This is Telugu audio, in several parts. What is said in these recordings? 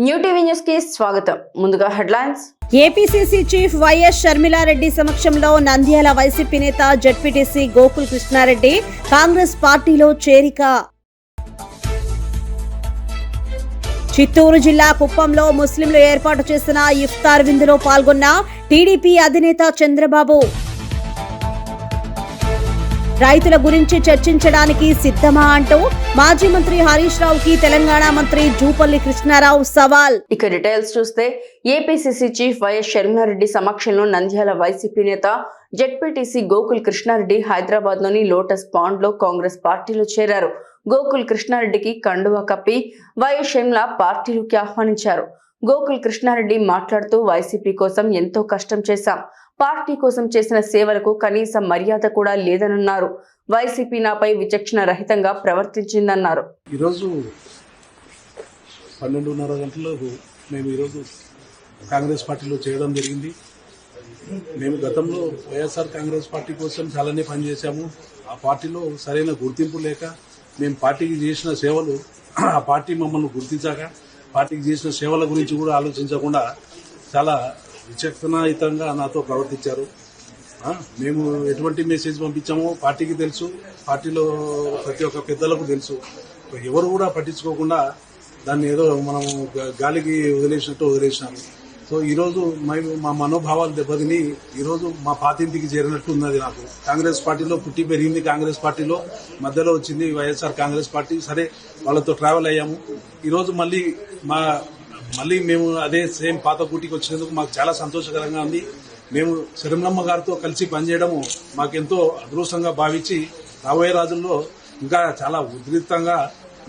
న్యూ టీవీ న్యూస్ కి స్వాగతం. ముందుగా headlines. APCC chief YS Sharmila Reddy సమక్షంలో నంద్యాల వైసీపీ నేత జెడ్పీటీసీ గోకుల్ కృష్ణారెడ్డి కాంగ్రెస్ పార్టీలో చేరిక. చిత్తూరు జిల్లా కుప్పంలో ముస్లింలు ఏర్పాటు చేసిన ఇఫ్తార్ విందులో పాల్గొన్న టీడీపీ అధినేత చంద్రబాబు. రైతుల గురించి చర్చించడానికి సిద్ధమా అంటూ మాజీ మంత్రి హరీష్ రావుకి తెలంగాణ మంత్రి జూపల్లి కృష్ణారావు సవాల్. ఇక డీటెయిల్స్ చూస్తే ఏపీసీసీ చీఫ్ వైఎస్ షర్మిలారెడ్డి సమక్షంలో నంద్యాల వైసీపీ నేత జెడ్పీటీసీ గోకుల్ కృష్ణారెడ్డి హైదరాబాద్ లోని లోటస్ పాండ్ లో కాంగ్రెస్ పార్టీలో చేరారు. గోకుల్ కృష్ణారెడ్డికి కండువా కప్పి వైఎస్ షర్మిల పార్టీలోకి ఆహ్వానించారు. గోకుల్ కృష్ణారెడ్డి మాట్లాడుతూ వైసీపీ కోసం ఎంతో కష్టం చేశాం, పార్టీ కోసం చేసిన సేవలకు కనీస మర్యాద కూడా లేదన్నారు. వైసీపీ నాపై విచక్షణ రహితంగా ప్రవర్తించిందన్నారు. ఈరోజు 12:30 గంటలకు మేము ఈరోజు కాంగ్రెస్ పార్టీలో చేయడం జరిగింది. మేము గతంలో వైఎస్ఆర్ కాంగ్రెస్ పార్టీ కోసం చాలానే పనిచేశాము. ఆ పార్టీలో సరైన గుర్తింపు లేక మేము పార్టీకి చేసిన సేవలు, ఆ పార్టీ మమ్మల్ని గుర్తించాక పార్టీకి చేసిన సేవల గురించి కూడా ఆలోచించకుండా చాలా విచక్షణాయుతంగా నాతో ప్రవర్తించారు. మేము ఎటువంటి మెసేజ్ పంపించామో పార్టీకి తెలుసు, పార్టీలో ప్రతి ఒక్క పెద్దలకు తెలుసు. ఎవరు కూడా పట్టించుకోకుండా దాన్ని ఏదో మనం గాలికి వదిలేసినట్టు వదిలేసినాము. సో ఈరోజు మా మనోభావాలు దెబ్బతిని ఈరోజు మా పాతింటికి చేరినట్టు ఉన్నది. నాకు కాంగ్రెస్ పార్టీలో పుట్టి పెరిగింది, కాంగ్రెస్ పార్టీలో మధ్యలో వచ్చింది వైఎస్ఆర్ కాంగ్రెస్ పార్టీ. సరే, వాళ్ళతో ట్రావెల్ అయ్యాము. ఈరోజు మళ్ళీ మేము అదే సేమ్ పాత కూటికి వచ్చినందుకు మాకు చాలా సంతోషకరంగా ఉంది. మేము శర్మిలమ్మ గారితో కలిసి పనిచేయడము మాకెంతో అదృష్టంగా భావించి రాబోయే రోజుల్లో ఇంకా చాలా ఉధృతంగా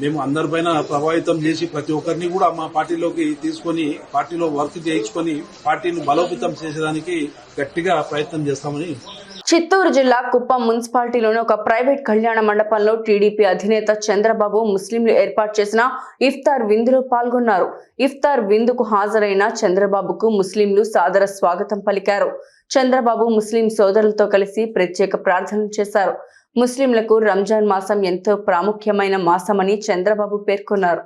మేము అందరిపైన ప్రభావితం చేసి ప్రతి ఒక్కరిని కూడా మా పార్టీలోకి తీసుకొని పార్టీలో వర్క్ చేయించుకొని పార్టీని బలోపేతం చేసేదానికి గట్టిగా ప్రయత్నం చేస్తామని. చిత్తూరు జిల్లా కుప్పం మున్సిపాలిటీలోని ఒక ప్రైవేట్ కళ్యాణ మండపంలో టీడీపీ అధినేత చంద్రబాబు ముస్లింలు ఏర్పాటు చేసిన ఇఫ్తార్ విందులో పాల్గొన్నారు. ఇఫ్తార్ విందుకు హాజరైన చంద్రబాబుకు ముస్లింలు సాదర స్వాగతం పలికారు. చంద్రబాబు ముస్లిం సోదరులతో కలిసి ప్రత్యేక ప్రార్థనలు చేశారు. ముస్లింలకు రంజాన్ మాసం ఎంతో ప్రాముఖ్యమైన మాసమని చంద్రబాబు పేర్కొన్నారు.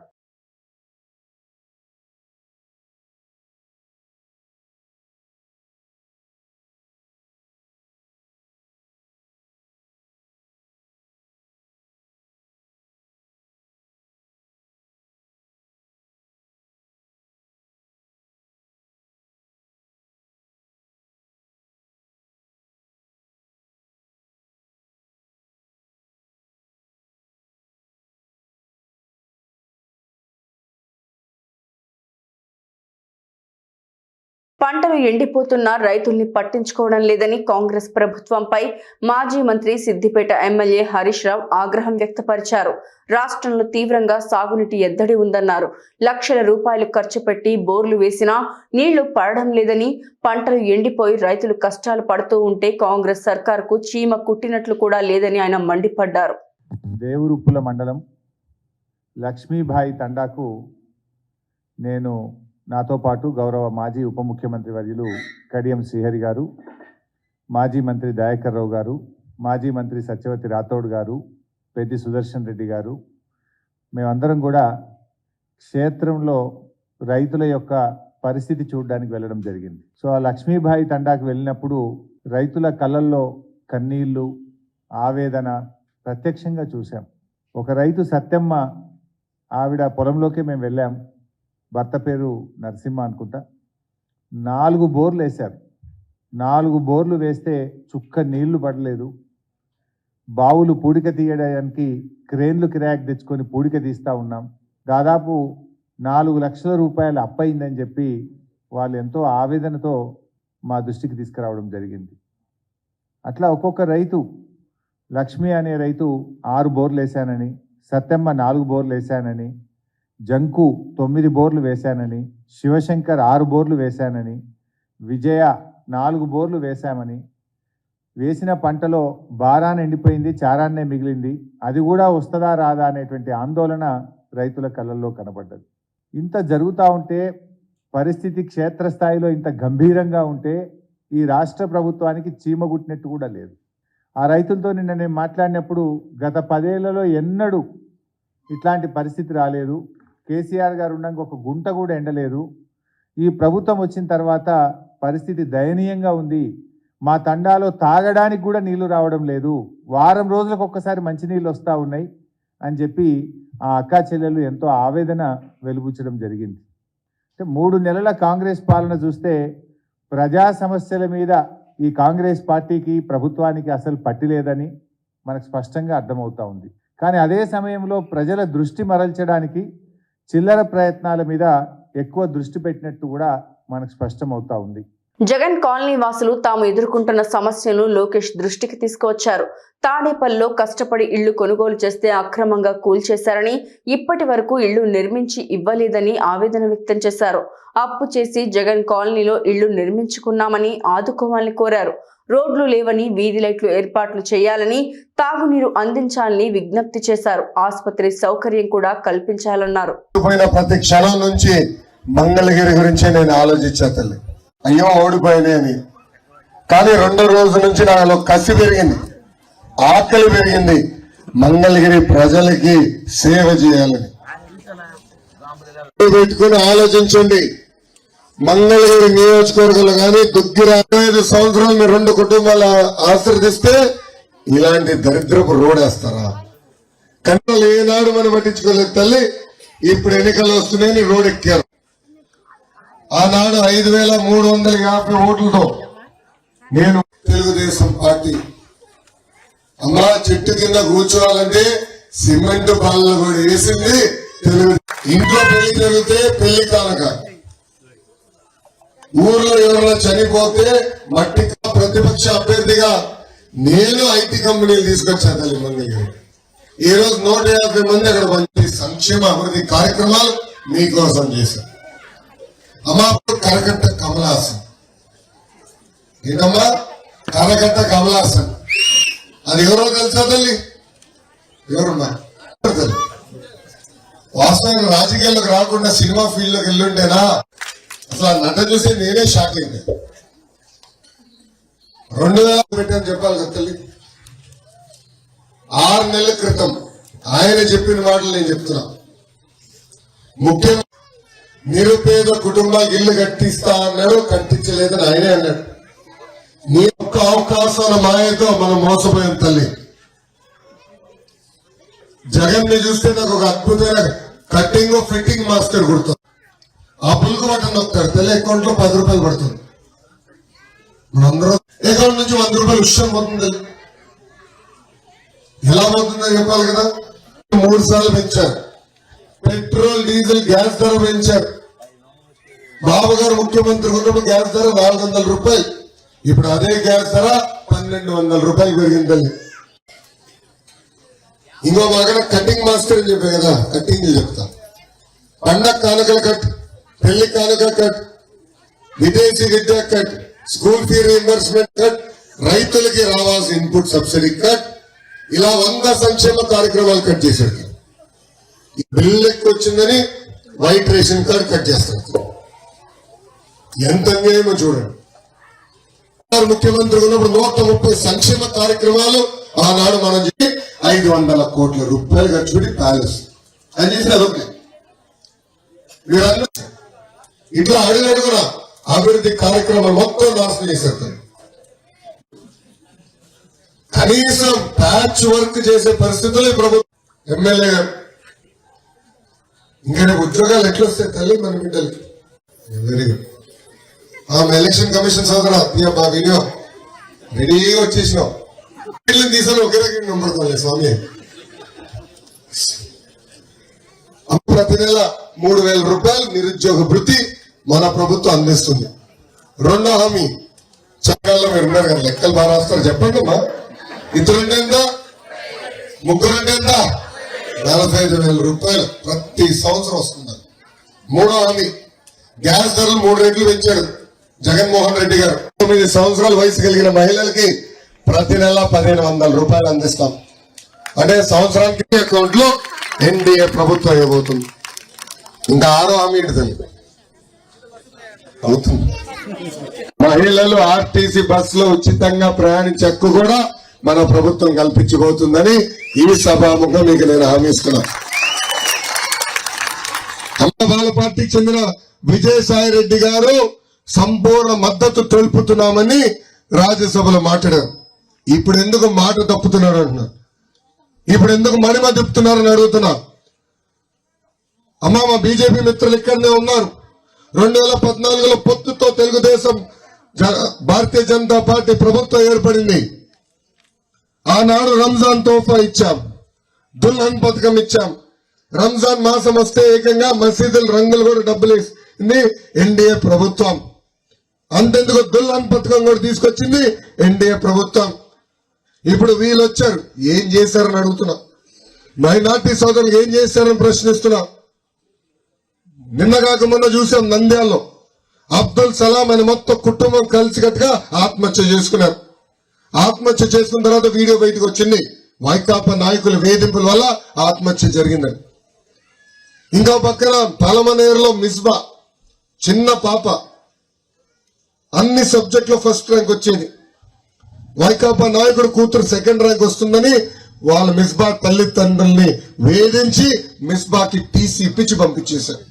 పంటలు ఎండిపోతున్నా రైతుల్ని పట్టించుకోవడం లేదని కాంగ్రెస్ ప్రభుత్వంపై మాజీ మంత్రి సిద్దిపేట ఎమ్మెల్యే హరీష్ రావు ఆగ్రహం వ్యక్తపరిచారు. రాష్ట్రంలో తీవ్రంగా సాగునీటి ఎద్దడి ఉందన్నారు. లక్షల రూపాయలు ఖర్చు పెట్టి బోర్లు వేసినా నీళ్లు పడడం లేదని, పంటలు ఎండిపోయి రైతులు కష్టాలు పడుతూ ఉంటే కాంగ్రెస్ సర్కారుకు చీమ కుట్టినట్లు కూడా లేదని ఆయన మండిపడ్డారు. దేవరుప్పుల మండలం లక్ష్మీబాయి తండాకు నేను నాతో పాటు గౌరవ మాజీ ఉప ముఖ్యమంత్రి వర్యులు కడియం శ్రీహరి గారు, మాజీ మంత్రి దయాకర్ రావు గారు, మాజీ మంత్రి సత్యవతి రాథోడ్ గారు, పెద్ది సుదర్శన్ రెడ్డి గారు, మేమందరం కూడా క్షేత్రంలో రైతుల యొక్క పరిస్థితి చూడడానికి వెళ్ళడం జరిగింది. సో ఆ లక్ష్మీబాయి తండాకు వెళ్ళినప్పుడు రైతుల కళ్ళల్లో కన్నీళ్లు, ఆవేదన ప్రత్యక్షంగా చూసాం. ఒక రైతు సత్యమ్మ, ఆవిడ పొలంలోకి మేము వెళ్ళాం. భర్త పేరు నరసింహ అనుకుంటా. 4 బోర్లు వేశారు. 4 బోర్లు వేస్తే చుక్క నీళ్లు పడలేదు. బావులు పూడిక తీయడానికి క్రేన్లు కిరాయికి తెచ్చుకొని పూడిక తీస్తూ ఉన్నాం. దాదాపు 4 లక్షల రూపాయలు అప్పయిందని చెప్పి వాళ్ళు ఎంతో ఆవేదనతో మా దృష్టికి తీసుకురావడం జరిగింది. అట్లా ఒక్కొక్క రైతు, లక్ష్మి అనే రైతు 6 బోర్లు వేశానని, సత్యమ్మ 4 బోర్లు వేశానని, జంకు 9 బోర్లు వేశానని, శివశంకర్ 6 బోర్లు వేశానని, విజయ 4 బోర్లు వేశామని, వేసిన పంటలో బారాన్ని ఎండిపోయింది, చారాన్నే మిగిలింది, అది కూడా వస్తుందా రాదా అనేటువంటి ఆందోళన రైతుల కళ్ళల్లో కనబడ్డది. ఇంత జరుగుతూ ఉంటే, పరిస్థితి క్షేత్రస్థాయిలో ఇంత గంభీరంగా ఉంటే ఈ రాష్ట్ర ప్రభుత్వానికి చీమగుట్టినట్టు కూడా లేదు. ఆ రైతులతో నిన్న నేను మాట్లాడినప్పుడు గత 10 ఏళ్లలో ఎన్నడూ ఇట్లాంటి పరిస్థితి రాలేదు. కేసీఆర్ గారు ఉండగా ఒక గుంట కూడా ఎండలేదు. ఈ ప్రభుత్వం వచ్చిన తర్వాత పరిస్థితి దయనీయంగా ఉంది. మా తండాలో తాగడానికి కూడా నీళ్లు రావడం లేదు, వారం రోజులకు ఒక్కసారి మంచినీళ్ళు వస్తూ ఉన్నాయి అని చెప్పి ఆ అక్కా చెల్లెలు ఎంతో ఆవేదన వెలుబుచ్చడం జరిగింది. అంటే 3 నెలల కాంగ్రెస్ పాలన చూస్తే ప్రజా సమస్యల మీద ఈ కాంగ్రెస్ పార్టీకి ప్రభుత్వానికి అసలు పట్టి లేదని మనకు స్పష్టంగా అర్థమవుతా ఉంది. కానీ అదే సమయంలో ప్రజల దృష్టి మరల్చడానికి చిల్లర ప్రయత్నాల మీద ఎక్కువ దృష్టి పెట్టినట్టు కూడా మనకు స్పష్టమవుతా ఉంది. జగన్ కాలనీ వాసులు తాము ఎదుర్కొంటున్న సమస్యలను లోకేష్ దృష్టికి తీసుకువచ్చారు. తాడేపల్లిలో కష్టపడి ఇళ్లు కొనుగోలు చేస్తే అక్రమంగా కూల్చేశారని, ఇప్పటి వరకు ఇళ్లు నిర్మించి ఇవ్వలేదని ఆవేదన వ్యక్తం చేశారు. అప్పు చేసి జగన్ కాలనీలో ఇళ్లు నిర్మించుకున్నామని ఆదుకోవాలని కోరారు. రోడ్లు లేవని వీధి లైట్లు ఏర్పాట్లు చేయాలని, తాగునీరు అందించాలని విజ్ఞప్తి చేశారు. ఆసుపత్రి సౌకర్యం కూడా కల్పించాలన్నారు. ప్రతి క్షణం నుంచి మంగళగిరి గురించి నేను ఆలోచించా తల్లి, అయ్యో ఓడిపోయినాయి అని. కానీ 2 రోజుల నుంచి నాలో కసి పెరిగింది, ఆకలి పెరిగింది, మంగళగిరి ప్రజలకి సేవ చేయాలని. పెట్టుకుని ఆలోచించండి. మంగళగిరి నియోజకవర్గంలో కానీ దుగ్గిర 5 సంవత్సరాలు మీరు 2 కుటుంబాలు ఆశ్రదిస్తే ఇలాంటి దరిద్రపు రోడ్ వేస్తారా? కన్నలు ఏనాడు మనం పట్టించుకోలేదు తల్లి. ఇప్పుడు ఎన్నికలు వస్తున్నాయని రోడ్ ఎక్కారు. ఆనాడు 5,350 ఓట్లతో నేను తెలుగుదేశం పార్టీ అమ్మా చెట్టు కింద కూర్చోవాలంటే సిమెంట్ బాళ్ళు కూడా వేసింది తెలుగు. ఇంట్లో పెళ్లి జరిగితే పెళ్లి కానక, ఊర్లో ఎవరైనా చనిపోతే మట్టి ప్రతిపక్ష అభ్యర్థిగా నేను ఐటీ కంపెనీలు తీసుకొచ్చాను తల్లి. మంగళగిరి ఈ రోజు 150 మంది అక్కడ మంచి సంక్షేమ అభివృద్ధి కార్యక్రమాలు మీకోసం చేశారు. అమ్మా కరకట్ట కమలాసన్, ఏంటమ్మా కరకట్ట కమలాసన్, అది ఎవరో తెలుసా తల్లి? ఎవరమ్మా తల్లి? వాస్తవంగా రాజకీయాల్లోకి రాకుండా సినిమా ఫీల్డ్ లోకి వెళ్ళుంటేనా అసలు ఆ నట చూసి నేనే షాక్ అయింది. 2000 పెట్టని చెప్పాలి కదా తల్లి. 6 నెలల క్రితం ఆయన చెప్పిన మాటలు నేను చెప్తున్నా. ముఖ్యంగా నిరుపేద కుటుంబాలకు ఇల్లు కట్టిస్తా అన్నాడు, కట్టించలేదని ఆయనే అన్నాడు. నీ ఒక్క అవకాశాల మాయతో మనం మోసపోయాం తల్లి. జగన్ ని చూస్తే నాకు ఒక అద్భుతమైన కట్టింగ్ ఫిట్టింగ్ మాస్టర్ గుర్తు. ఆ పులుకు బటన్ నొక్తాడు తల్లి, అకౌంట్ లో 10 రూపాయలు పడుతుంది. మనందరూ అకౌంట్ నుంచి 100 రూపాయలు విషయం పోతుంది. ఎలా పోతుందో చెప్పాలి కదా. 3 సార్లు పెంచారు. పెట్రోల్ డీజిల్ గ్యాస్ ధర పెంచారు. బాబు గారు ముఖ్యమంత్రి ఉన్నప్పుడు గ్యాస్ ధర 400 రూపాయలు, ఇప్పుడు అదే గ్యాస్ ధర 1200 రూపాయలు పెరిగిందండి. ఇంకో బాగా కటింగ్ మాస్టర్ అని చెప్పా కదా, కటింగ్ చెప్తా. పండగ కానుకలు కట్, పెళ్లి కానుక కట్, విదేశీ విద్య cut, school fee reimbursement cut, రైతులకి రావాల్సిన ఇన్పుట్ సబ్సిడీ కట్, ఇలా 100 సంక్షేమ కార్యక్రమాలు కట్ చేశాడు. బిల్లు ఎక్కువ వచ్చిందని వైట్ రేషన్ కార్డు కట్ చేస్తారు. ఎంత అన్యాయమో చూడండి. ముఖ్యమంత్రి ఉన్నప్పుడు 130 సంక్షేమ కార్యక్రమాలు ఆనాడు మనం చెప్పి 500 కోట్ల రూపాయలు ఖర్చు పెట్టి ప్యాలెస్ అని చేసి అదొకే. మీరందరూ ఇట్లా అడుగున అభివృద్ధి కార్యక్రమాలు మొత్తం నాశనం చేశారు. కనీసం ప్యాచ్ వర్క్ చేసే పరిస్థితులు ప్రభుత్వం. ఎమ్మెల్యే గారు ఇంకా ఉద్యోగాలు ఎట్లా వస్తాయి తల్లి మన బిడ్డలకి? Very good. ఎలక్షన్ కమిషన్ సోదరా మా వీడియో రెడీగా వచ్చేసినాం. తీసాను ఒకే రకంగా నమ్మడుతుంది స్వామి. ప్రతి నెల 3,000 రూపాయలు నిరుద్యోగ భృతి మన ప్రభుత్వం అందిస్తుంది. 2వ హామీ చట్టాల్లో మీరు ఉన్నారు కదా, లెక్కలు బాగా రాస్తారు చెప్పండి అమ్మా. ఇతరుంటే ఎంత, ముగ్గురుంటే ఎంత? 45,000 రూపాయలు ప్రతి సంవత్సరం వస్తుంది. 3వ హామీ గ్యాస్ ధరలు 3 రెట్లు పెంచాడు జగన్మోహన్ రెడ్డి గారు. 9 సంవత్సరాల వయసు కలిగిన మహిళలకి ప్రతి నెల 1,500 రూపాయలు అందిస్తాం. అంటే సంవత్సరానికి అకౌంట్ లో ఎన్డీఏ ప్రభుత్వం ఇవ్వబోతుంది. ఇంకా 6వ హామీ అవుతుంది. మహిళలు ఆర్టీసీ బస్సులో ఉచితంగా ప్రయాణించే హక్కు కూడా మన ప్రభుత్వం కల్పించబోతుందని ఈ సభాముఖం మీకు నేను హామీ ఇస్తున్నా. వాళ్ళ పార్టీకి చెందిన విజయసాయి రెడ్డి గారు సంపూర్ణ మద్దతు తెలుపుతున్నామని రాజ్యసభలో మాట్లాడారు. ఇప్పుడు ఎందుకు మాట తప్పుతున్నారు అంటున్నారు, ఇప్పుడు ఎందుకు మణిమ తిప్పుతున్నారని అడుగుతున్నా. అమ్మా, మా బీజేపీ మిత్రులు ఇక్కడనే ఉన్నారు. 2014లో పొత్తుతో తెలుగుదేశం భారతీయ జనతా పార్టీ ప్రభుత్వం ఏర్పడింది. ఆనాడు రంజాన్ తోఫా ఇచ్చాం, దుల్హన్ పథకం ఇచ్చాం. రంజాన్ మాసం వస్తే ఏకంగా మసీదుల రంగులు కూడా డబ్బులు ఇస్తుంది ఎన్డీఏ ప్రభుత్వం. అంతెందుకు దుల్హన్ పథకం కూడా తీసుకొచ్చింది ఎన్డీఏ ప్రభుత్వం. ఇప్పుడు వీళ్ళు వచ్చారు, ఏం చేశారని అడుగుతున్నా. మైనార్టీ సోదరులు ఏం చేశారని ప్రశ్నిస్తున్నా. నిన్నగాక మొన్న చూసాం నంద్యాలలో అబ్దుల్ సలాం అని మొత్తం కుటుంబం కలిసికట్టుగా ఆత్మహత్య చేసుకున్నారు. ఆత్మహత్య చేసుకున్న తర్వాత వీడియో బయటకు వచ్చింది, వైకాపా నాయకుల వేధింపుల వల్ల ఆత్మహత్య జరిగిందని. ఇంకో పక్కన పాలమనేరులో మిస్బా చిన్న పాప అన్ని సబ్జెక్టులో ఫస్ట్ ర్యాంక్ వచ్చేది. వైకాపా నాయకుడు కూతురు సెకండ్ ర్యాంక్ వస్తుందని వాళ్ళ మిస్బా తల్లిదండ్రుల్ని వేధించి మిస్బాకి టీసీ ఇప్పించి పంపించేశారు.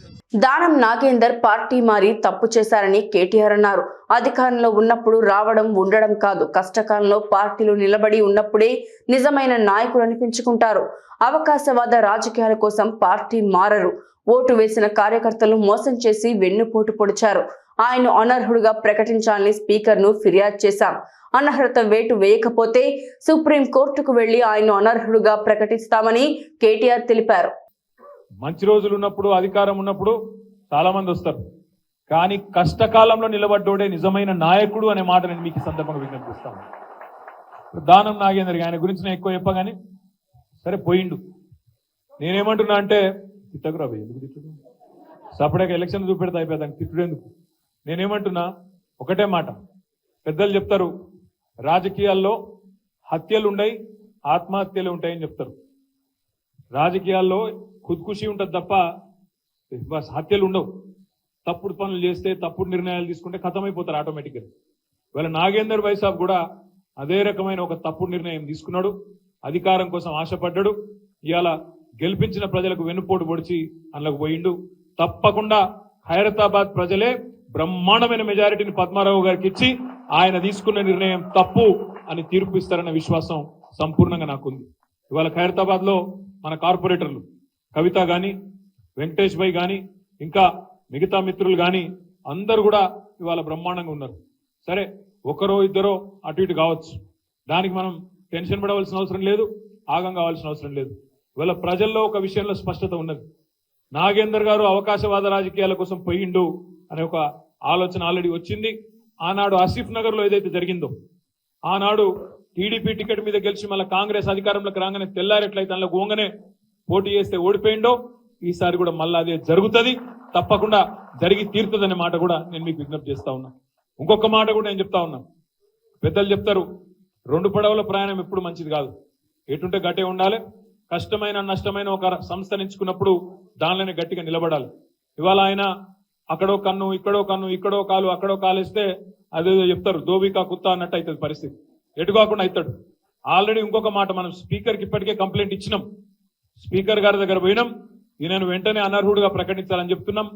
దానం నాగేందర్ పార్టీ మారి తప్పు చేశారని కేటీఆర్ అన్నారు. అధికారంలో ఉన్నప్పుడు రావడం ఉండడం కాదు, కష్టకాలంలో పార్టీలు నిలబడి ఉన్నప్పుడే నిజమైన నాయకులు అనిపించుకుంటారు. అవకాశవాద రాజకీయాల కోసం పార్టీ మారరు. ఓటు వేసిన కార్యకర్తలు మోసం చేసి వెన్నుపోటు పొడిచారు. ఆయన అనర్హుడుగా ప్రకటించాలని స్పీకర్ను ఫిర్యాదు చేశాం. అనర్హత వేటు వేయకపోతే సుప్రీం కోర్టుకు వెళ్లి ఆయన అనర్హుడుగా ప్రకటిస్తామని కేటీఆర్ తెలిపారు. మంచి రోజులు ఉన్నప్పుడు, అధికారం ఉన్నప్పుడు చాలా మంది వస్తారు, కానీ కష్టకాలంలో నిలబడ్డోడే నిజమైన నాయకుడు అనే మాట నేను మీకు ఈ సందర్భంగా విజ్ఞప్తిస్తాను. దానం నాగేందర్ ఆయన గురించి నేను ఎక్కువ చెప్పగానే సరే పోయిండు. నేనేమంటున్నా అంటే తిట్టకు రాబోయే, ఎందుకు తిట్టుడు, సపరేట్గా ఎలక్షన్ చూపెడితే అయిపోయేదానికి తిట్టుడు ఎందుకు. నేనేమంటున్నా ఒకటే మాట, పెద్దలు చెప్తారు రాజకీయాల్లో హత్యలు ఉండయి ఆత్మహత్యలు ఉంటాయని చెప్తారు. రాజకీయాల్లో ఖుద్కుషి ఉంటుంది తప్ప హత్యలు ఉండవు. తప్పుడు పనులు చేస్తే, తప్పుడు నిర్ణయాలు తీసుకుంటే ఖతమైపోతారు ఆటోమేటిక్గా. ఇవాళ నాగేందర్ భాయ్ సాబ్ కూడా అదే రకమైన ఒక తప్పుడు నిర్ణయం తీసుకున్నాడు. అధికారం కోసం ఆశపడ్డాడు. ఇవాళ గెలిపించిన ప్రజలకు వెన్నుపోటు పొడిచి అందులోకి పోయిండు. తప్పకుండా ఖైరతాబాద్ ప్రజలే బ్రహ్మాండమైన మెజారిటీని పద్మారావు గారికి ఇచ్చి ఆయన తీసుకున్న నిర్ణయం తప్పు అని తీర్పు ఇస్తారన్న విశ్వాసం సంపూర్ణంగా నాకుంది. ఇవాళ ఖైరతాబాద్ లో మన కార్పొరేటర్లు కవిత గాని, వెంకటేష్ భాయ్ గాని, ఇంకా మిగతా మిత్రులు గాని అందరూ కూడా ఇవాళ బ్రహ్మాండంగా ఉన్నారు. సరే ఒకరో ఇద్దరో అటు ఇటు కావచ్చు, దానికి మనం టెన్షన్ పడవలసిన అవసరం లేదు, ఆగం కావాల్సిన అవసరం లేదు. ఇవాళ ప్రజల్లో ఒక విషయంలో స్పష్టత ఉన్నది. నాగేందర్ గారు అవకాశవాద రాజకీయాల కోసం పోయిండు అనే ఒక ఆలోచన ఆల్రెడీ వచ్చింది. ఆనాడు ఆసిఫ్ నగర్ లో ఏదైతే జరిగిందో, ఆనాడు టీడీపీ టికెట్ మీద గెలిచి మళ్ళీ కాంగ్రెస్ అధికారంలోకి రాగానే తెల్లారెట్లయితే అందులో గోంగనే పోటీ చేస్తే ఓడిపోయిండో, ఈసారి కూడా మళ్ళీ అదే జరుగుతుంది, తప్పకుండా జరిగి తీరుతుందనే మాట కూడా నేను మీకు విజ్ఞప్తి చేస్తా ఉన్నా. ఇంకొక మాట కూడా నేను చెప్తా ఉన్నా, పెద్దలు చెప్తారు 2 పడవల ప్రయాణం ఎప్పుడు మంచిది కాదు, ఎటుంటే గట్టే ఉండాలి. కష్టమైన నష్టమైన ఒక సంస్థ ఎంచుకున్నప్పుడు దానిలోనే గట్టిగా నిలబడాలి. ఇవాళ ఆయన అక్కడో కన్ను, ఇక్కడో కన్ను, ఇక్కడో కాలు, అక్కడో కాలేస్తే అదేదో చెప్తారు దోబికా కుత్తా అన్నట్టు అవుతుంది పరిస్థితి. ఎటు కాకుండా అవుతాడు. ఆల్రెడీ ఇంకొక మాట, మనం స్పీకర్కి ఇప్పటికే కంప్లైంట్ ఇచ్చినాం, స్పీకర్ గారి దగ్గర పోయినాం, ఈయనను వెంటనే అనర్హుడుగా ప్రకటించాలని చెప్తున్నాం.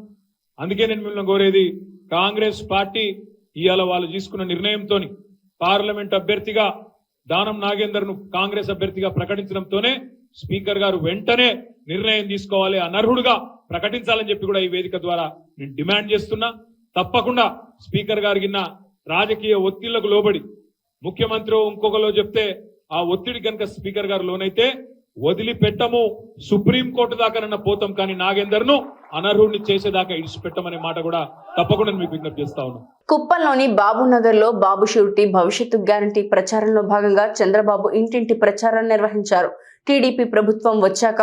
అందుకే నేను మిమ్మల్ని కోరేది, కాంగ్రెస్ పార్టీ ఇవాళ వాళ్ళు తీసుకున్న నిర్ణయంతో పార్లమెంట్ అభ్యర్థిగా దానం నాగేందర్ ను కాంగ్రెస్ అభ్యర్థిగా ప్రకటించడంతోనే స్పీకర్ గారు వెంటనే నిర్ణయం తీసుకోవాలి, అనర్హుడుగా ప్రకటించాలని చెప్పి కూడా ఈ వేదిక ద్వారా నేను డిమాండ్ చేస్తున్నా. తప్పకుండా స్పీకర్ గారికి రాజకీయ ఒత్తిళ్లకు లోబడి ముఖ్యమంత్రి ఇంకొకలో చెప్తే ఆ ఒత్తిడి కనుక స్పీకర్ గారు లోనైతే వదిలిపెట్టము, సుప్రీంకోర్టు దాకానన్నా పోతాం, కానీ నాగేందర్ ను అనర్హుడిని చేసేదాకా ఇడిచిపెట్టమనే మాట కూడా తప్పకుండా మీకు విజ్ఞప్తి చేస్తా ఉన్నాం. కుప్పంలోని బాబునగర్ లో బాబు షూరిటీ భవిష్యత్తు గ్యారంటీ ప్రచారంలో భాగంగా చంద్రబాబు ఇంటింటి ప్రచారాన్ని నిర్వహించారు. టీడీపీ ప్రభుత్వం వచ్చాక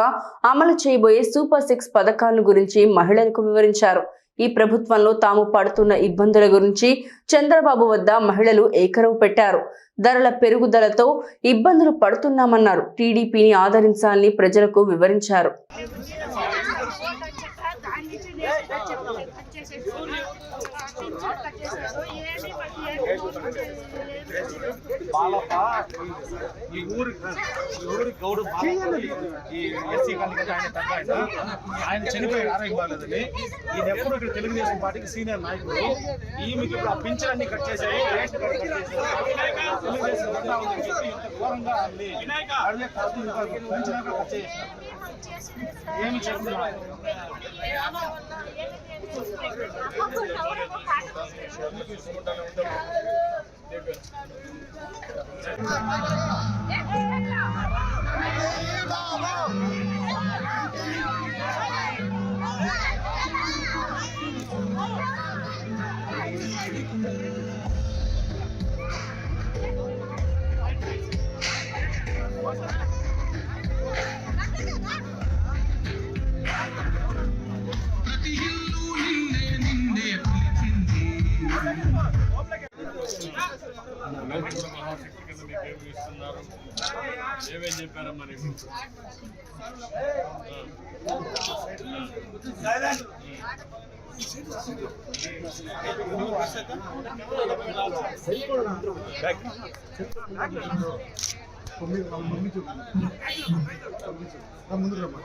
అమలు చేయబోయే సూపర్ 6 పథకాల గురించి మహిళలకు వివరించారు. ఈ ప్రభుత్వంలో తాము పడుతున్న ఇబ్బందుల గురించి చంద్రబాబు వద్ద మహిళలు ఏకరవు పెట్టారు. ధరల పెరుగుదలతో ఇబ్బందులు పడుతున్నామన్నారు. టీడీపీని ఆదరించాలని ప్రజలకు వివరించారు. బాలప్ప ఈ ఊరి గౌడు ఈ ఎస్సీ కాలనీ ఆయన తగ్గ ఆయన చనిపోయారు ఆరోగ్యం బాగాలేదని ఈయన ఎప్పుడు ఇక్కడ తెలుగుదేశం పార్టీకి సీనియర్ నాయకుడు ఈమెకి ఇప్పుడు ఆ పింఛన్ అన్ని కట్ చేశారు రేషన్ కార్డు కట్ చేశారు తెలుగుదేశం తగ్గ ఉందని చెప్పి ఇంత ఘోరంగా అడిగే కాదు పింఛన్ కట్ చేశారు ఏమి చెప్తున్నారు ఏమేం చెప్పారమ్మా నీకు? ముందు రమ్మా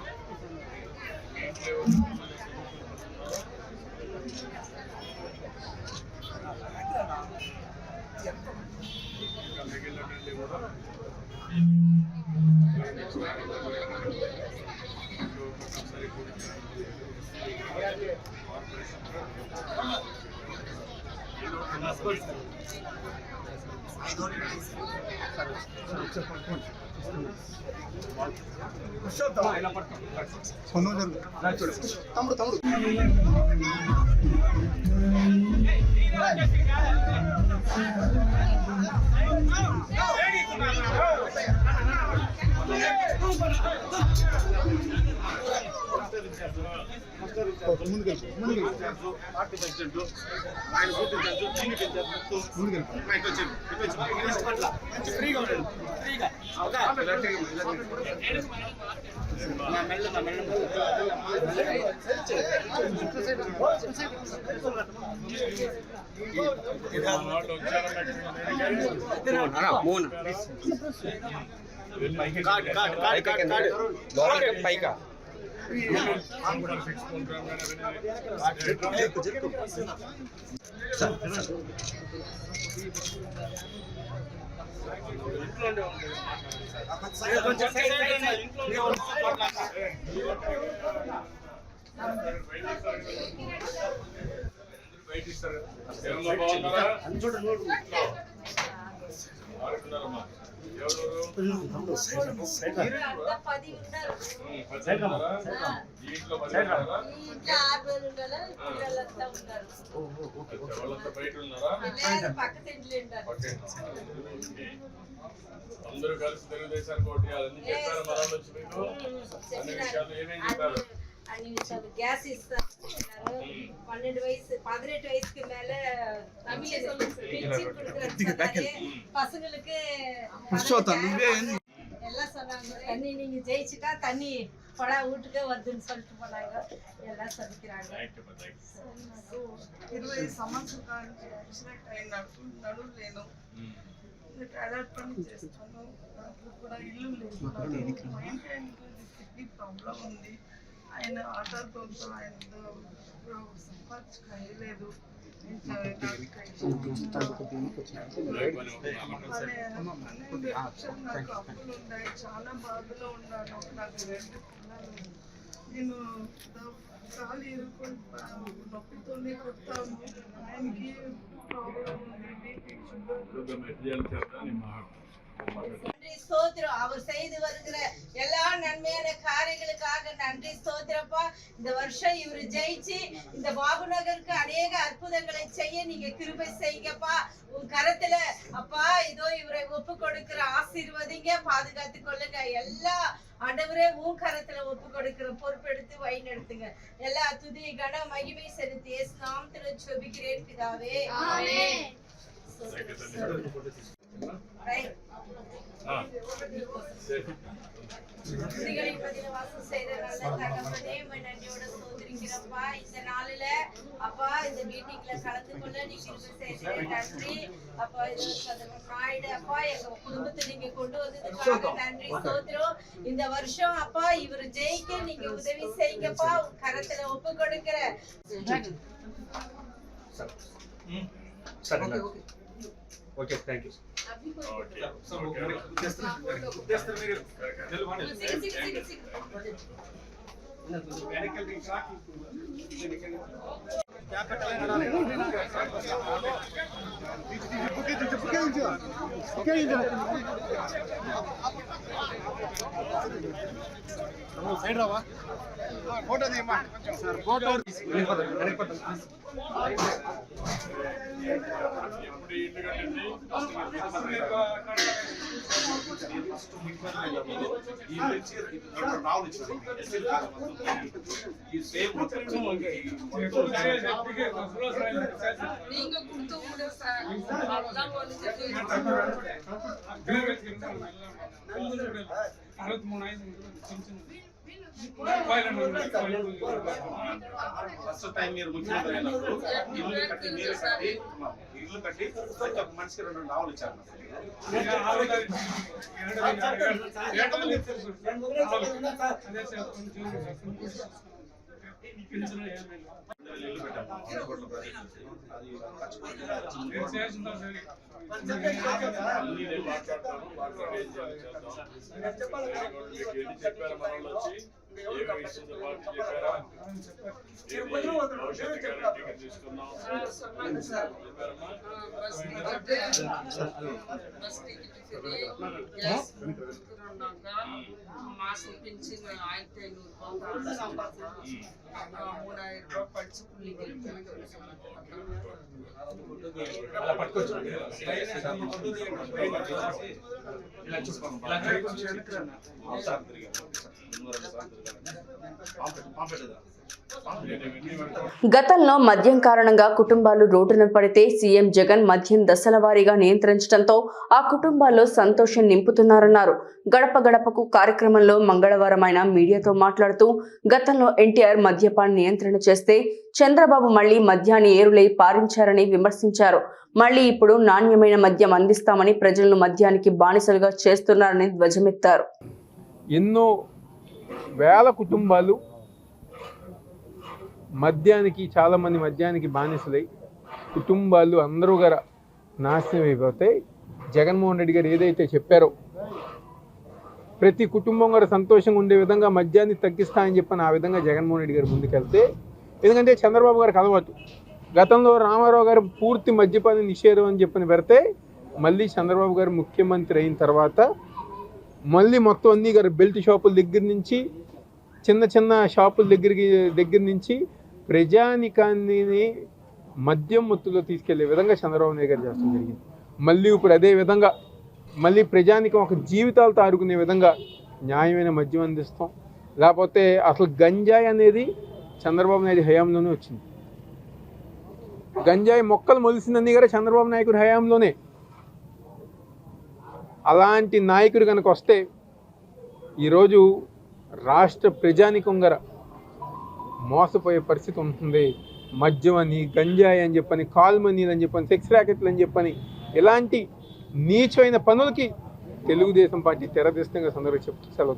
తమ్ముడు తమ్ముడు పార్టీ ప్రెసిడెంట్ ఆయన గుర్తించారు ఫ్రీగా ఉండండి ఫ్రీగా పైకా అందరూ కలిసి తెలుగుదేశానికి ఓటు చేయాలని చెప్పారు. మరొకటి వచ్చి మీకు అన్ని విషయాలు ఏమేమి చెప్పారు? అన్ని విషయాలు గ్యాస్ ఇస్తారు 18 வயசுக்கு மேல பசங்களுக்கு எல்லாம் சொன்னாங்க. தண்ணி நீங்க ஜெயிச்சுட்டா தண்ணி படா வீட்டுக்கே வருதுன்னு சொல்லிட்டு போனாங்க. எல்லாம் சொல்லிக்கிறாங்க. 20 సంవత్సరాల నడువు లేను అడాప్ట్ పని చేస్తాను. నాకు కూడా ఇల్లు లేదు. కిడ్నీ ప్రాబ్లం ఉంది. ఆయన ఆటోతో ఆయనతో సంపాదించలేదు. నాకు అప్పులు ఉన్నాయి. చాలా బాధలో ఉన్నాను. నాకు 2 పిల్లలు. నేను కాలు ఇరుకొని నొప్పితోనే కొడతాను. ఆయనకి ప్రాబ్లం ఉంది. BP sugar. நன்றி ஸ்தோத்திரம். அவர் செய்து வருகிற எல்லா நன்மையான காரியங்களுக்காக நன்றி ஸ்தோத்திரப்பா. இந்த வருஷம் இவர் ஜெயிச்சு இந்த பாபுநகருக்கு அநேக அற்புதங்களை செய்ய நீங்க கிருபை செய்யுங்கப்பா. உன் கரத்துல அப்பா இதோ இவரை ஒப்பு கொடுக்கிற ஆசீர்வதிங்க, பாதுகாத்து கொள்ளுங்க. எல்லா ஆண்டவரே உன் கரத்துல ஒப்பு கொடுக்கிற பொறுப்பெடுத்து வழி நடத்துங்க. எல்லா துதி கன மகிமை செலுத்தி இயேசு நாமத்துல ஜெபிக்கிறேன் பிதாவே. ஆமென். ஸ்ரீகளின் பதில வாசம் செய்த நல்ல தகப்பனே, உம்மை நன்றியோட ஸ்தோத்திரிக்கிறப்பா. இந்த நாளில அப்பா இந்த மீட்டிங்ல கலந்து கொள்ள நீங்க கிருபை செய்தீங்க. நன்றி அப்பா. இது நாயுடு அப்பா எங்க குடும்பத்தை நீங்க கொண்டு வந்ததுக்காக நன்றி ஸ்தோத்திரம். இந்த வருஷம் அப்பா இவர் ஜெயிக்க நீங்க உதவி செய்யுங்கப்பா. உங்க கரத்துல ஒப்பு கொடுக்கிற ఓకే థ్యాంక్ యూ సైడ్ రావా ఫోటో తీయమ్మా సార్ ఫోటో நீங்க கொடுத்து விட சார் அதான் வந்து 63 ఫస్ట్ టైం మీరు ముఖ్యమంత్రి అయినప్పుడు ఇల్లు కట్టి ప్రతి ఒక్క మనిషికి 2 నావలు ఇచ్చారు. మాసం పెంచిన 1500 రూపాయలు పడుచుకుని గతంలో మద్యం కారణంగా కుటుంబాలు రోడ్డున పడితే సీఎం జగన్ మద్యం దశల వారీగా నియంత్రించడంతో ఆ కుటుంబాల్లో సంతోషం నింపుతున్నారన్నారు. గడప గడపకు కార్యక్రమంలో మంగళవారం ఆయన మీడియాతో మాట్లాడుతూ గతంలో ఎన్టీఆర్ మద్యపాన్ని నియంత్రణ చేస్తే చంద్రబాబు మళ్లీ మద్యాన్ని ఏరులై పారించారని విమర్శించారు. మళ్లీ ఇప్పుడు నాణ్యమైన మద్యం అందిస్తామని ప్రజలను మద్యానికి బానిసలుగా చేస్తున్నారని ధ్వజమెత్తారు. ఎన్నో వేల కుటుంబాలు చాలామంది మద్యానికి బానిసలై కుటుంబాలు అందరూ గారు నాశనం అయిపోతే జగన్మోహన్ రెడ్డి గారు ఏదైతే చెప్పారో ప్రతి కుటుంబం కూడా సంతోషంగా ఉండే విధంగా మద్యాన్ని తగ్గిస్తానని చెప్పని ఆ విధంగా జగన్మోహన్ రెడ్డి గారు ముందుకెళ్తే, ఎందుకంటే చంద్రబాబు గారికి అలవాటు. గతంలో రామారావు గారు పూర్తి మద్యపాన నిషేధం అని చెప్పని పెడితే మళ్ళీ చంద్రబాబు గారు ముఖ్యమంత్రి అయిన తర్వాత మళ్ళీ మొత్తం అన్ని గారు బెల్ట్ షాపుల దగ్గర నుంచి చిన్న చిన్న షాపుల దగ్గర నుంచి ప్రజానికాన్ని మద్యం మత్తులో తీసుకెళ్లే విధంగా చంద్రబాబు నాయుడు గారు చేస్తూ జరిగింది. మళ్ళీ ఇప్పుడు అదే విధంగా మళ్ళీ ప్రజానికం ఒక జీవితాలతో ఆడుకునే విధంగా న్యాయమైన మద్యం అందిస్తాం. లేకపోతే అసలు గంజాయి అనేది చంద్రబాబు నాయుడు హయాంలోనే వచ్చింది. గంజాయి మొక్కలు మొలిసిందని కూడా చంద్రబాబు నాయుడు హయాంలోనే. అలాంటి నాయకుడు కనుక వస్తే ఈరోజు రాష్ట్ర ప్రజానికం గారు మోసపోయే పరిస్థితి ఉంటుంది. మద్యం అని, గంజాయి అని చెప్పని, కాల్ మనీలు అని చెప్పని, సెక్స్ ర్యాకెట్లు అని చెప్పని ఇలాంటి నీచమైన పనులకి తెలుగుదేశం పార్టీ తెరదీస్తుండగా సందర్భంగా చెప్తూ సెలవు.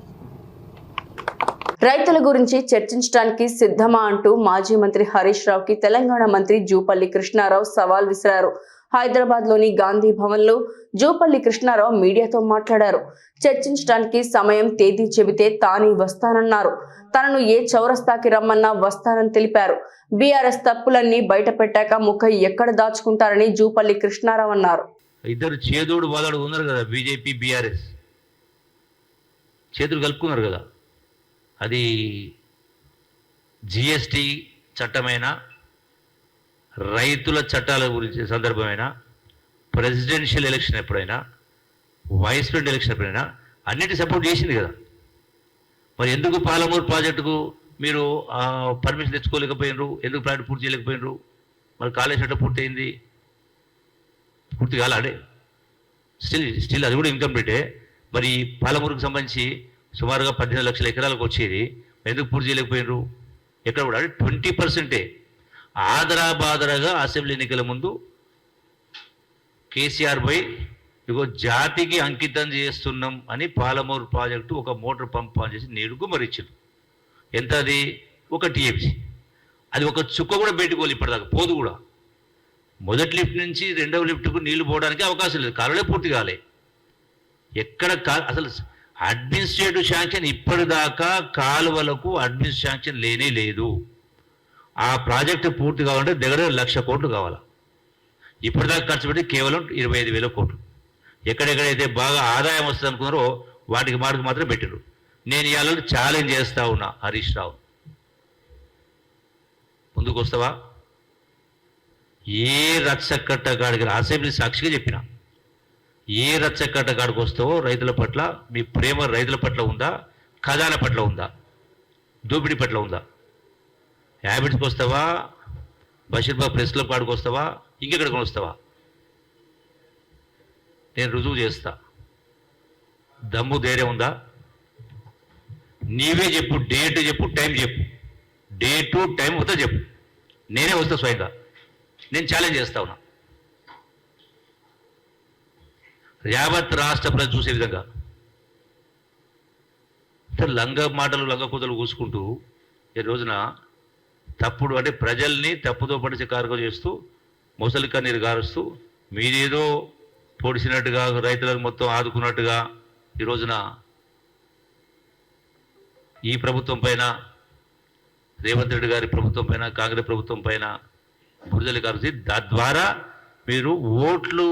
రైతుల గురించి చర్చించడానికి సిద్ధమా అంటూ మాజీ మంత్రి హరీష్ రావుకి తెలంగాణ మంత్రి జూపల్లి కృష్ణారావు సవాల్ విసిరారు. హైదరాబాద్ లోని గాంధీ భవన్ లో జూపల్లి కృష్ణారావు మీడియాతో మాట్లాడారు. చర్చించడానికి సమయం, తేదీ చెబితే తానే వస్తానన్నారు. తనను ఏ చౌరస్తాకి రమ్మన్నా వస్తానని తెలిపారు. బీఆర్ఎస్ తప్పులన్నీ బయట పెట్టాక ముఖ ఎక్కడ దాచుకుంటారని జూపల్లి కృష్ణారావు అన్నారు. ఇద్దరు చేదోడు వాదోడు ఉన్నారు కదా, బీజేపీ బీఆర్ఎస్ చేతులు కలుపుకున్నారు కదా. అది జిఎస్టీ చట్టమైనా, రైతుల చట్టాల గురించి సందర్భమైనా, ప్రెసిడెన్షియల్ ఎలక్షన్ ఎప్పుడైనా, వైస్ ప్రెసిడెంట్ ఎలక్షన్ ఎప్పుడైనా అన్నిటి సపోర్ట్ చేసింది కదా. మరి ఎందుకు పాలమూరు ప్రాజెక్టుకు మీరు పర్మిషన్ తెచ్చుకోలేకపోయినరు? ఎందుకు ప్రాజెక్టు పూర్తి చేయలేకపోయినరు? మరి కాళేశ్వరం పూర్తి అయింది, పూర్తి కాలాడే. స్టిల్ అది కూడా ఇన్కంప్లీటే. మరి పాలమూరుకు సంబంధించి సుమారుగా 18 లక్షల ఎకరాలకు వచ్చేది ఎందుకు పూర్తి చేయలేకపోయినారు? ఎక్కడ కూడా 20%. ఆదరాబాదరగా అసెంబ్లీ ఎన్నికల ముందు కేసీఆర్ పై ఇగో జాతికి అంకితం చేస్తున్నాం అని పాలమూరు ప్రాజెక్టు ఒక మోటార్ పంప్ ఆన్ చేసి నీళ్లు గుమ్మరించారు. ఎంత అది? 1 TMC. అది ఒక చుక్క కూడా బయటకు ఇప్పటిదాకా పోదు కూడా. మొదటి లిఫ్ట్ నుంచి రెండవ లిఫ్ట్కు నీళ్లు పోవడానికి అవకాశం లేదు, కాలువలే పూర్తి కాలే. ఎక్కడ అసలు అడ్మినిస్ట్రేటివ్ శాంక్షన్ ఇప్పటిదాకా కాలువలకు అడ్మినిస్ట్రేటివ్ శాంక్షన్ లేనే లేదు. ఆ ప్రాజెక్టు పూర్తి కావాలంటే దగ్గర 1,00,000 కోట్లు కావాలి. ఇప్పటిదాకా ఖర్చు పెట్టి కేవలం 25,000 కోట్లు. ఎక్కడెక్కడైతే బాగా ఆదాయం వస్తుంది అనుకున్నారో వాటికి మాత్రం పెట్టారు. నేను ఇవాళ ఛాలెంజ్ చేస్తా ఉన్నా, హరీష్ రావు ముందుకు వస్తావా? ఏ రచ్చకట్ట కాడికి అసెంబ్లీ సాక్షిగా చెప్పిన, ఏ రచ్చకట్ట కాడికి వస్తావో రైతుల పట్ల మీ ప్రేమ రైతుల పట్ల ఉందా, ఖజానా పట్ల ఉందా, దోపిడీ పట్ల ఉందా? హ్యాబిట్స్కి వస్తావా, బషీర్బాగ్ ప్రెస్ క్లబ్ కాడికి వస్తావా, ఇంకెక్కడికి వస్తావా? నేను రుజువు చేస్తా. దమ్ము ధైర్యం ఉందా? నీవే చెప్పు, డేట్ చెప్పు, టైం చెప్పు. డేటు టైం వస్తా చెప్పు, నేనే వస్తా స్వయంగా. నేను ఛాలెంజ్ చేస్తా ఉన్నా. యావత్ రాష్ట్ర ప్రజలు చూసే విధంగా లంగ మాటలు లంగ కూతలు కూసుకుంటూ ఈ రోజున తప్పుడు అంటే ప్రజల్ని తప్పుదో పడిచే కార్యక్రమం చేస్తూ మొసలి కన్నీరు గారుస్తూ మీరేదో పొడిచినట్టుగా రైతులను మొత్తం ఆదుకున్నట్టుగా ఈ రోజున ఈ ప్రభుత్వం పైన, రేవంత్ రెడ్డి గారి ప్రభుత్వం పైన, కాంగ్రెస్ ప్రభుత్వం పైన బురదలు కారుసి తద్వారా మీరు ఓట్లు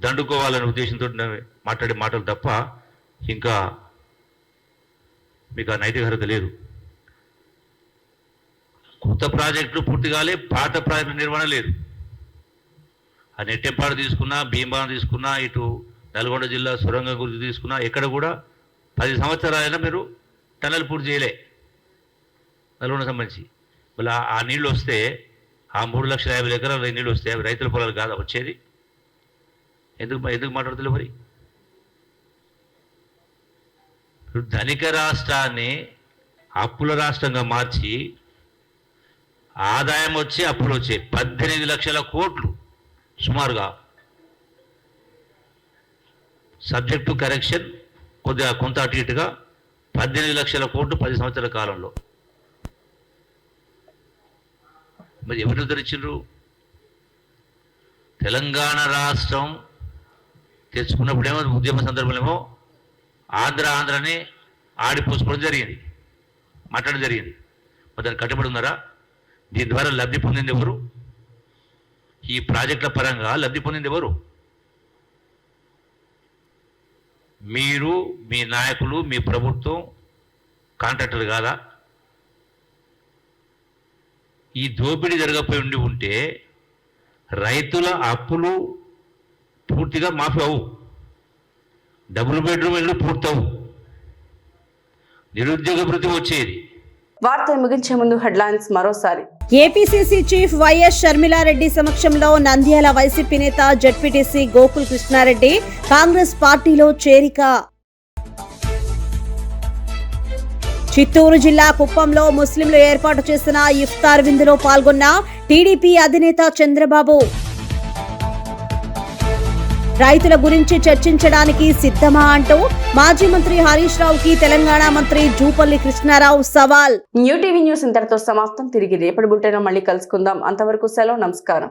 దండుకోవాలనే ఉద్దేశంతో మాట్లాడే మాటలు తప్ప ఇంకా మీకు ఆ నైతిక అర్హత లేదు. కొత్త ప్రాజెక్టులు పూర్తి కాలే, పాత ప్రాజెక్టుల నిర్వహణ లేదు. ఆ నెట్టెంపాడు తీసుకున్నా, భీంబాను తీసుకున్నా, ఇటు నల్గొండ జిల్లా సొరంగం గురించి తీసుకున్నా, ఎక్కడ కూడా 10 సంవత్సరాలైనా మీరు టన్నెల్ పూర్తి చేయలే నల్గొండ సంబంధించి. మళ్ళీ ఆ నీళ్ళు వస్తే, ఆ 3,50,000 ఎకరాల నీళ్ళు వస్తే అవి రైతుల పొలాలు కాదా వచ్చేది? ఎందుకు మాట్లాడతలే మరి? ధనిక రాష్ట్రాన్ని అప్పుల రాష్ట్రంగా మార్చి ఆదాయం వచ్చి అప్పులు వచ్చాయి 18 లక్షల కోట్లు సుమారుగా. సబ్జెక్టు కరెక్షన్ కొద్దిగా కొంత అటు ఇటుగా 18 లక్షల కోట్లు 10 సంవత్సరాల కాలంలో. మరి ఎవరు ఉద్ధరించారు? తెలంగాణ రాష్ట్రం తెచ్చుకున్నప్పుడేమో ఉద్యమ సందర్భంలో ఆంధ్రని ఆడిపోసుకోవడం జరిగింది, మాట్లాడడం జరిగింది. మరి దాన్ని కట్టుబడి ఉన్నారా? దీని ద్వారా లబ్ధి పొందింది ఎవరు? ఈ ప్రాజెక్టుల పరంగా లబ్ధి పొందింది ఎవరు? మీరు, మీ నాయకులు, మీ ప్రభుత్వం కాంట్రాక్టర్ కాదా? ఈ దోపిడీ జరగపోయి ఉంటే రైతుల అప్పులు పూర్తిగా మాఫీ అవు, డబుల్ బెడ్రూమ్ ఇళ్ళు పూర్తవు, నిరుద్యోగ భృతి వచ్చేది. వార్తలు ముగించే ముందు హెడ్లైన్స్ మరోసారి. ఏపీసీసీ చీఫ్ వైఎస్ షర్మిలారెడ్డి సమక్షంలో నంద్యాల వైసీపీ నేత జెడ్పీటీసీ గోకుల్ కృష్ణారెడ్డి కాంగ్రెస్ పార్టీలో చేరిక. చిత్తూరు జిల్లా కుప్పంలో ముస్లింలు ఏర్పాటు చేసిన ఇఫ్తార్ విందులో పాల్గొన్న టీడీపీ అధినేత చంద్రబాబు. రైతుల గురించి చర్చించడానికి సిద్ధమా అంటూ మాజీ మంత్రి హరీష్ రావుకి తెలంగాణ మంత్రి జూపల్లి కృష్ణారావు సవాల్. న్యూ టీవీ న్యూస్ ఇంతటితో సమాప్తం. తిరిగి రేపటి బులెటిన్లో మళ్ళీ కలుసుకుందాం. అంతవరకు సెలవు, నమస్కారం.